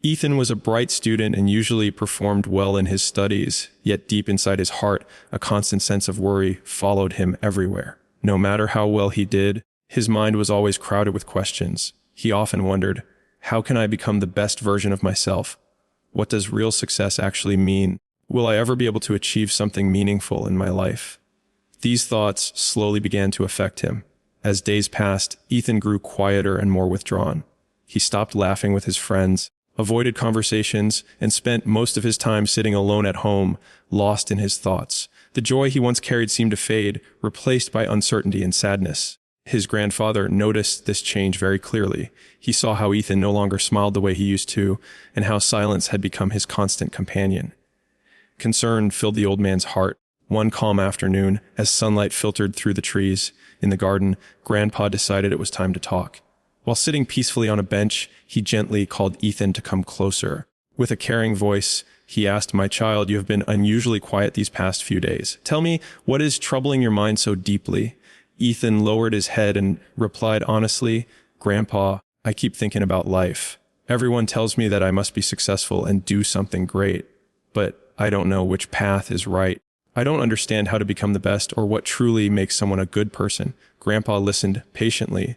Ethan was a bright student and usually performed well in his studies, yet deep inside his heart, a constant sense of worry followed him everywhere. No matter how well he did, his mind was always crowded with questions. He often wondered, how can I become the best version of myself? What does real success actually mean? Will I ever be able to achieve something meaningful in my life? These thoughts slowly began to affect him. As days passed, Ethan grew quieter and more withdrawn. He stopped laughing with his friends, avoided conversations, and spent most of his time sitting alone at home, lost in his thoughts. The joy he once carried seemed to fade, replaced by uncertainty and sadness. His grandfather noticed this change very clearly. He saw how Ethan no longer smiled the way he used to, and how silence had become his constant companion. Concern filled the old man's heart. One calm afternoon, as sunlight filtered through the trees in the garden, Grandpa decided it was time to talk. While sitting peacefully on a bench, he gently called Ethan to come closer. With a caring voice, he asked, "My child, you have been unusually quiet these past few days. Tell me, what is troubling your mind so deeply?" Ethan lowered his head and replied honestly, "Grandpa, I keep thinking about life. Everyone tells me that I must be successful and do something great, but I don't know which path is right. I don't understand how to become the best or what truly makes someone a good person." Grandpa listened patiently.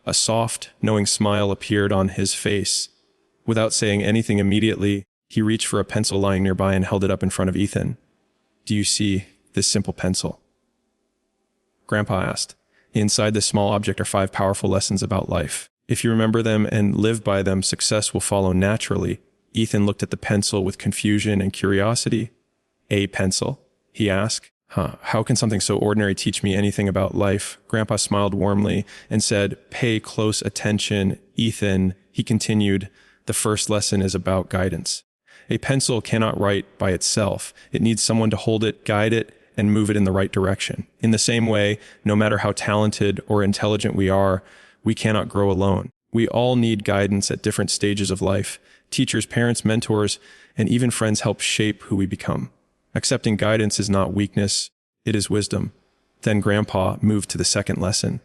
A soft, knowing smile appeared on his face. Without saying anything immediately, he reached for a pencil lying nearby and held it up in front of Ethan. "Do you see this simple pencil?" Grandpa asked. "Inside this small object are 5 powerful lessons about life. If you remember them and live by them, success will follow naturally." Ethan looked at the pencil with confusion and curiosity. "A pencil?" he asked. How can something so ordinary teach me anything about life?" Grandpa smiled warmly and said, "Pay close attention, Ethan." He continued, "The first lesson is about guidance. A pencil cannot write by itself. It needs someone to hold it, guide it, and move it in the right direction. In the same way, no matter how talented or intelligent we are, we cannot grow alone. We all need guidance at different stages of life. Teachers, parents, mentors, and even friends help shape who we become. Accepting guidance is not weakness, it is wisdom." Then Grandpa moved to the second lesson.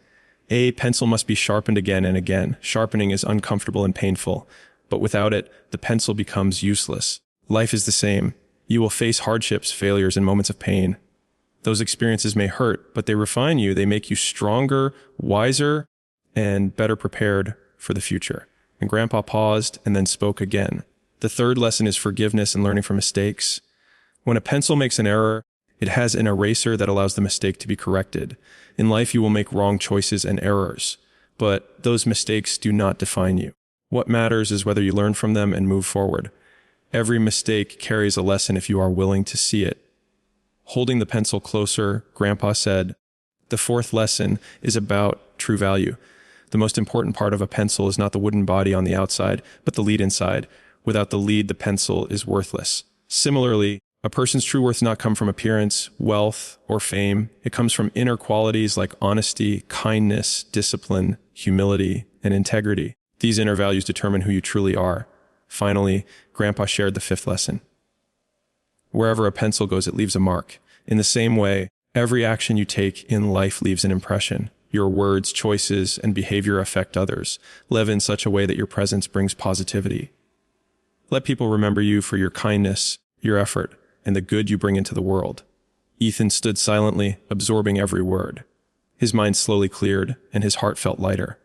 "A pencil must be sharpened again and again. Sharpening is uncomfortable and painful, but without it, the pencil becomes useless. Life is the same. You will face hardships, failures, and moments of pain. Those experiences may hurt, but they refine you. They make you stronger, wiser, and better prepared for the future." And Grandpa paused and then spoke again. "The third lesson is forgiveness and learning from mistakes. When a pencil makes an error, it has an eraser that allows the mistake to be corrected. In life, you will make wrong choices and errors, but those mistakes do not define you. What matters is whether you learn from them and move forward. Every mistake carries a lesson if you are willing to see it." Holding the pencil closer, Grandpa said, "The fourth lesson is about true value. The most important part of a pencil is not the wooden body on the outside, but the lead inside. Without the lead, the pencil is worthless. Similarly, a person's true worth does not come from appearance, wealth, or fame. It comes from inner qualities like honesty, kindness, discipline, humility, and integrity. These inner values determine who you truly are." Finally, Grandpa shared the fifth lesson. "Wherever a pencil goes, it leaves a mark. In the same way, every action you take in life leaves an impression. Your words, choices, and behavior affect others. Live in such a way that your presence brings positivity. Let people remember you for your kindness, your effort, and the good you bring into the world." Ethan stood silently, absorbing every word. His mind slowly cleared, and his heart felt lighter.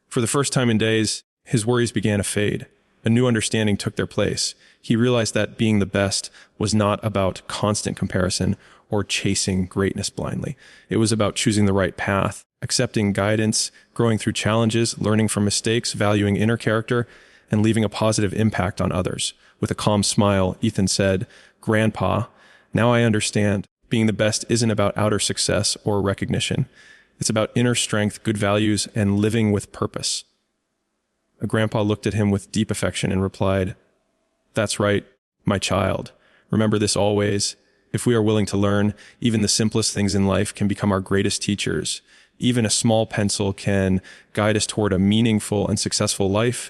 For the first time in days, his worries began to fade. A new understanding took their place. He realized that being the best was not about constant comparison or chasing greatness blindly. It was about choosing the right path, accepting guidance, growing through challenges, learning from mistakes, valuing inner character, and leaving a positive impact on others. With a calm smile, Ethan said, "Grandpa, now I understand. Being the best isn't about outer success or recognition. It's about inner strength, good values, and living with purpose." Grandpa looked at him with deep affection and replied, "That's right, my child. Remember this always. If we are willing to learn, even the simplest things in life can become our greatest teachers. Even a small pencil can guide us toward a meaningful and successful life,